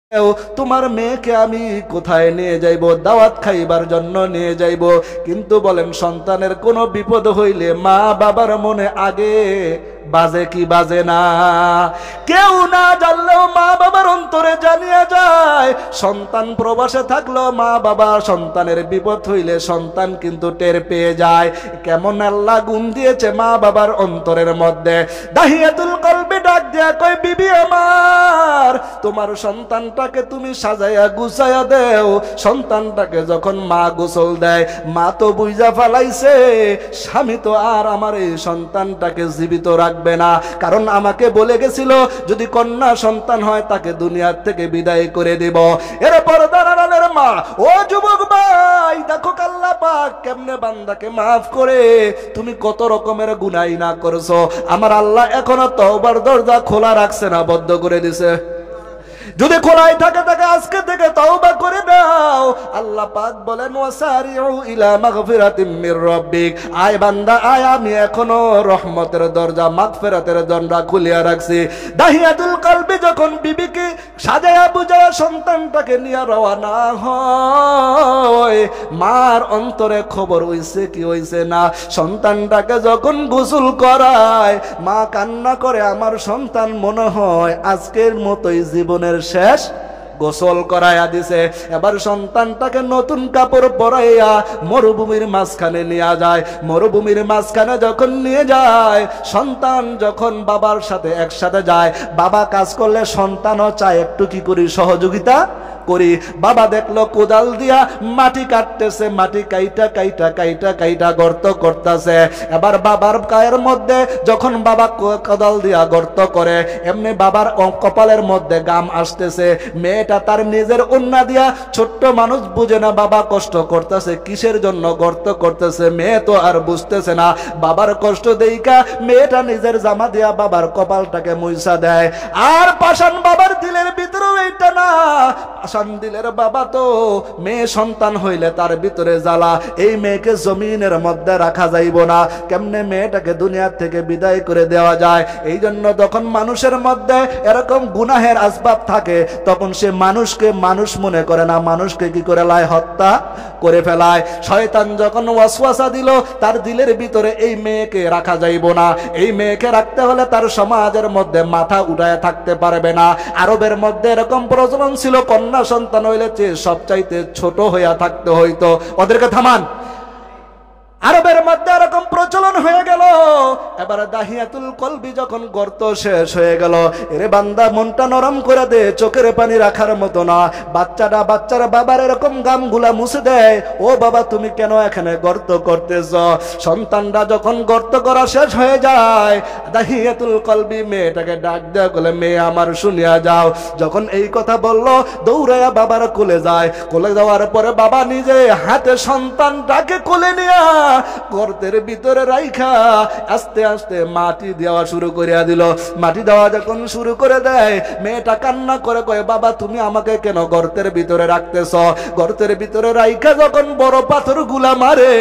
তোমার মেয়েকে আমি কোথায় নিয়ে যাইব? দাওয়াত খাইবার জন্য নিয়ে যাইব। কিন্তু বলেন সন্তানের কোনো বিপদ হইলে মা বাবার মনে আগে বাজে কি বাজে না? কেউ না জানলেও মা বাবার অন্তরে জানিয়ে যায়। সন্তান প্রবাসে থাকলেও মা বাবা সন্তানের বিপদ হইলে সন্তান কিন্তু টের পেয়ে যায়। কেমন আল্লাহ গুণ দিয়েছে মা বাবার অন্তরের মধ্যে। দাহিয়াতুল কলবে ডাক দেয়া কয়, বিবি আমার, তোমার সন্তানটাকে তুমি সাজাইয়া গুছাইয়া দেও। সন্তানটাকে যখন মা গোসল দেয়, মা তো বুঝা ফেলাইছে স্বামী তো আর আমার এই সন্তানটাকে জীবিত রাখবে না, কারণ আমাকে বলে গেছিল যদি কন্যা সন্তান হয় তাকে দুনিয়ার থেকে বিদায় করে দেব। এরপর দাঁড়ালের মা, ও যুবক ভাই, দেখো আল্লাহ পাক কেমনে বান্দাকে মাফ করে। তুমি কত রকমের গুনাহ না করছো, আমার আল্লাহ এখনো তওবার দরজা খোলা রাখছে না, বন্ধ করে দিছে? যদি খোলাই থাকে তাকে আজকে থেকে তওবা করে দাও। আল্লাহ পাক বলেন, ওয়াসারিউ ইলা মাগফিরাতিম মির রাব্বিক, আয় বান্দা আয়, আমি এখনো রহমতের দরজা মাগফিরাতের দরজা খুলিয়া রাখছি। দাহিয়াতুল কলবি যখন বিবিকে সাজায়া বুঝায়া সন্তানটাকে নিয়ে রওনা হয়, মার অন্তরে খবর হইছে কি হইছে না। সন্তানটাকে যখন গোসল করায়, মা কান্না করে, আমার সন্তান মনে হয় আজকের মতোই জীবনের শেষ গোসল করাইয়া দিছে। এবার সন্তানটাকে নতুন কাপড় পরাইয়া মরুভূমির মাঝখানে নিয়ে যায়। মরুভূমির মাঝখানে যখন নিয়ে যায়, সন্তান যখন বাবার সাথে একসাথে যায়, বাবা কাজ করলে সন্তানও চায় একটু কি করি সহযোগিতা করি। বাবা দেখলো কোদাল দিয়া মাটি কাটতেছে, মাটি কাইটা কাইটা কাইটা কাইটা গর্ত করতেছে। এবার বাবার গায়ের মধ্যে যখন বাবা কোদাল দিয়া গর্ত করে, এমনি বাবার কপালের মধ্যে গাম আসতেছে। মেয়েটা তার নিজের ওন্না দিয়া, ছোট্ট মানুষ বুঝে না বাবা কষ্ট করতেছে কিসের জন্য গর্ত করতেছে, মেয়ে তো আর বুঝতেছে না। বাবার কষ্ট দেইকা মেয়েটা নিজের জামা দিয়া বাবার কপালটাকে মুইসা দেয়। আর পাষাণ বাবার দিলের ভিতরেও এইটা না, দিলের বাবা তো মেয়ে সন্তান হইলে তার ভিতরে জ্বালা, এই মেয়েকে জমিনের মধ্যে রাখা যাইব না, কেমনে মেয়েটাকে দুনিয়ার থেকে বিদায় করে দেওয়া যায়। এই জন্য যখন মানুষের মধ্যে এরকম গুনাহের আসবাব থাকে, তখন সে মানুষকে মানুষ মনে করে না, মানুষকে কি করে লাই হত্যা করে ফেলায়। শয়তান যখন ওয়াসওয়াসা দিল তার দিলের ভিতরে এই মেয়েকে রাখা যাইব না, এই মেয়েকে রাখতে হলে তার সমাজের মধ্যে মাথা উঠায় থাকতে পারবে না। আরবের মধ্যে এরকম প্রচলন ছিল, কন্যা সন্তান হইলে সবচাইতে ছোট হইয়া থাকতে হইতো। ওদেরকে থামান। আরবের মধ্যে এরকম প্রচলন হয়ে গেল। এবার দাহিয়াতুল কলবি যখন গর্ত শেষ হয়ে গেল, এরে বান্দা মনটা নরম করে দে, চোখের পানি রাখার মতো না। বাচ্চার বাবার এরকম গামগুলা মুছে দেয়, ও বাবা তুমি কেন এখানে গর্ত করতেছ? সন্তানরা যখন গর্ত করা শেষ হয়ে যায়, দাহিয়াতুল কলবি মেয়েটাকে ডাক দেয়া বলে, মেয়ে আমার শুনিয়া যাও। যখন এই কথা বলল, দৌড়াইয়া বাবার কোলে যায়। কোলে যাওয়ার পরে বাবা নিজে হাতে সন্তানটাকে কোলে নিয়ে গর্তের ভিতরে রাইখা আস্তে আস্তে মাটি দেওয়া শুরু করে দিল। মাটি দেওয়া যখন শুরু করে দেয়, মেয়েটা কান্না করে কয়, বাবা তুমি আমাকে কেন গর্তের ভিতরে রাখতেছ? গর্তের ভিতরে রাইখা যখন বড় পাথর গুলা মারে,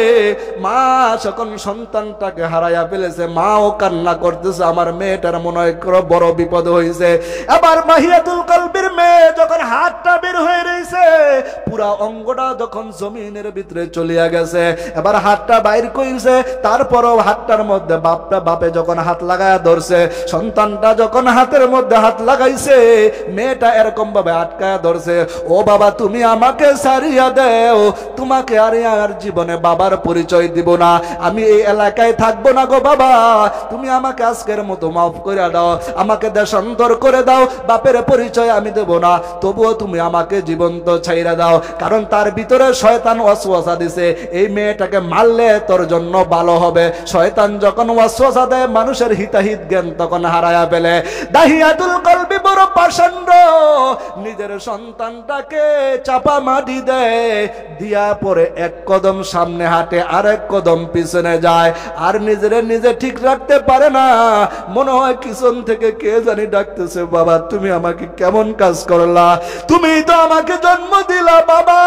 মা যখন সন্তানটাকে হারাইয়া ফেলেছে, মাও কান্না করতেছে, আমার মেয়েটার মনে হয় বড় বিপদ হয়েছে। এবার দাহিয়াতুল কলবির মেয়ে যখন হাতটা বের হয়ে রয়েছে, পুরা অঙ্গটা যখন জমিনের ভিতরে চলিয়া গেছে, এবার হাতটা বাইর কইছে। তারপরও হাতটার মধ্যে বাপে যখন হাত লাগায়া ধরছে, সন্তানটা যখন হাতের মধ্যে হাত লাগাইছে, মেয়েটা এরকম ভাবে আটকায়া ধরছে, ও বাবা তুমি আমাকে ছাড়িয়া দেও, তোমাকে আর জীবনে বাবার পরিচয় দিব না, আমি এই এলাকায় থাকবো না গো বাবা, তুমি আমাকে আজকের মতো মাফ করে দাও, আমাকে দেশান্তর করে দাও, বাপের পরিচয় আমি দেব না, তবুও তুমি আমাকে জীবন্ত ছাইরা দাও। কারণ তার ভিতরে শয়তান ওয়াসওয়াসা দিছে, এই মেয়েটাকে মারলে তোর জন্য ভালো হবে। শয়তান যখন ওয়াসওয়াসা দেয়, মানুষের হিতাহিত জ্ঞান তখন হারায়া ফেলে। দাহিয়াতুল কলবি বড় পাষণ্ড, নিজের সন্তানটাকে চাপা মাটি দেয়, দিয়া পরে এক কদম সামনে হাঁটে, আর এক কদম পিছনে যায়, আর নিজে ঠিক রাখতে পারে না। মনে হয় পিছন থেকে কে জানি ডাকতেছে, বাবা তুমি আমাকে কেমন কাজ করলা, তুমি তো আমাকে জন্ম দিলা, বাবা,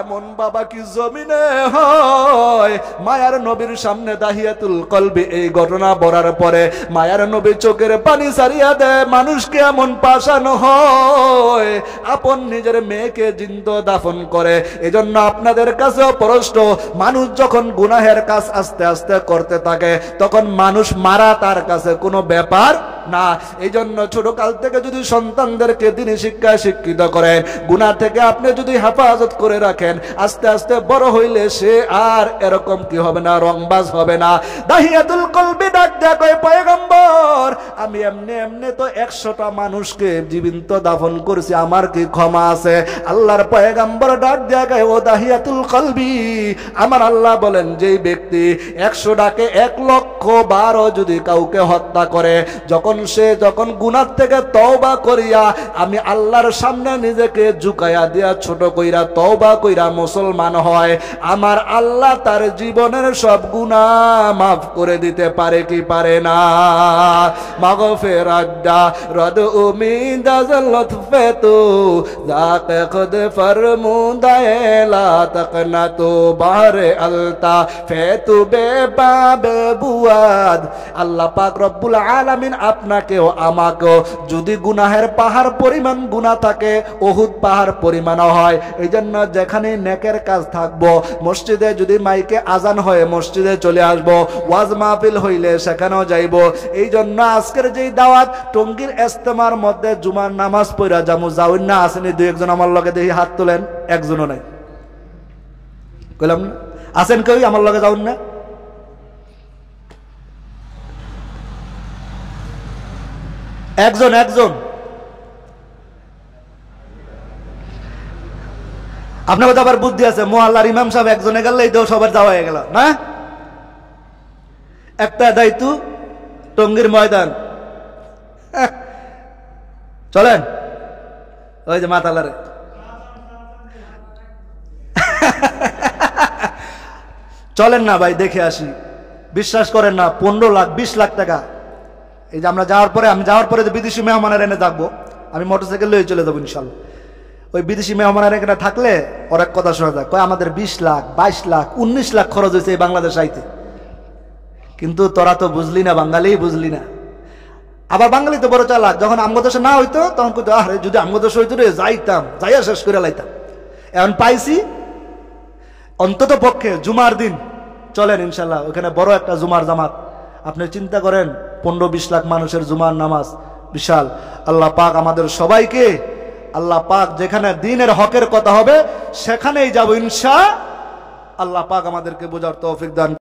এমন বাবা কি জমিনে হয়? মায়ার নবীর সামনে দাহিয়াতুল কলবি এই ঘটনা বলার পরে মায়ার নবী চোখের পানি সারিয়া দেয়। মানুষকে এমন পাশানো হয়, আপন নিজের মেয়েকে জিন্দা দাফন করে। এজন্য আপনাদের কাছেও প্রশ্ন, মানুষ যখন গুনাহের কাজ আস্তে আস্তে করতে থাকে তখন মানুষ মারা তার কাছে কোনো ব্যাপার না। এই জন্য ছোট কাল থেকে যদি সন্তানদেরকে দ্বীনি শিক্ষায় শিক্ষিত করেন, গুনাহ থেকে আপনি যদি হেফাজত করে রাখেন, আস্তে আস্তে বড় হইলে সে আর এরকম কি হবে না, রংবাজ হবে না। দাহিয়াতুল কলবি ডাক দেয়া কয়, পয়গম্বর আমি এমনি এমনি তো 100টা মানুষকে জীবিত দাফন করেছি, আমার কি ক্ষমা আছে? আল্লাহর পয়গম্বর ডাক দেয়া কয়, ও দাহিয়াতুল কলবি, আমার আল্লাহ বলেন যেই ব্যক্তি 100টাকে 1,00,000 যদি কাউকে হত্যা করে, যখন গুনাহ থেকে তওবা করিয়া আমি আল্লাহর সামনে নিজেকে ঝুঁকাইয়া দিয়া ছোট কইরা তওবা কইরা মুসলমান হয়, আমার আল্লাহ তার জীবনের সব গুনাহ মাফ করে দিতে পারে কি পারে না? মাগফিরাত রদ উমিদ লতফতু যাকে খুদ ফরমুদায়ে লা তাকনাতু বাহরে আলতা ফেতু বেবাবে বুয়াদ। আল্লাহ পাক রব্বুল আলামিন আপনাকেও আমাকেও যদি গুনাহের পাহাড় পরিমাণ গুনাহ থাকে, উহুদ পাহাড় পরিমাণ হয়, এই জন্য যেখানে নেকের কাজ থাকবো, মসজিদে যদি মাইকে আজান হয় মসজিদে চলে আসবো, ওয়াজ মাহফিল হইলে সেখানেও যাইব। এই জন্য আজকের যেই দাওয়াত, টঙ্গীর ইজতেমার মধ্যে জুমার নামাজ পড়া যামু, যাউন না? আসেনি দুই একজন আমার লগে, দেখি হাত তোলেন। একজনও নাই, কইলাম না? আসেন কেউ আমার লগে যাউন না? একজন আপনার কথা আবার বুদ্ধি আছে, মোহাল্লার ইমাম সাহেব একজনে গেলে এই তো সবার যাওয়া হয়ে গেল না? একটা দায়িত্ব টঙ্গীর ময়দান, চলেন ওই যে মাতালারে চলেন না ভাই, দেখে আসি। বিশ্বাস করেন না, 15 লাখ 20 লাখ টাকা। এই যে আমি যাওয়ার পরে যে বিদেশি মেহমানের এনে থাকবো, আমি মোটরসাইকেল লয়ে চলে যাবো ইনশাল্লাহ। ওই বিদেশি মেহমানের এখানে থাকলে ওর এক কথা শোনা যায়, কয় আমাদের 20 লাখ 22 লাখ 19 লাখ খরচ হয়েছে এই বাংলাদেশ আইতে। কিন্তু তোরা তো বুঝলি না, বাঙালি বুঝলি না। আবার বাঙালি তো বড় চালাক, যখন আমগো দেশে না হইতো তখন কইতো, আরে যদি আমগো দেশে হইতো রে যাইতাম, যাইয়া শেষ করে লাইতাম। এখন পাইছি, অন্তত পক্ষে জুমার দিন চলেন ইনশাল্লাহ, ওখানে বড় একটা জুমার জামাত। আপনি চিন্তা করেন 15-20 লাখ মানুষের জুমার নামাজ, বিশাল। আল্লাহ পাক আমাদের সবাইকে, আল্লাহ পাক যেখানে দ্বীনের হকের কথা হবে সেখানেই যাব ইনশাআল্লাহ। আল্লাহ পাক আমাদেরকে বোঝার তৌফিক দান।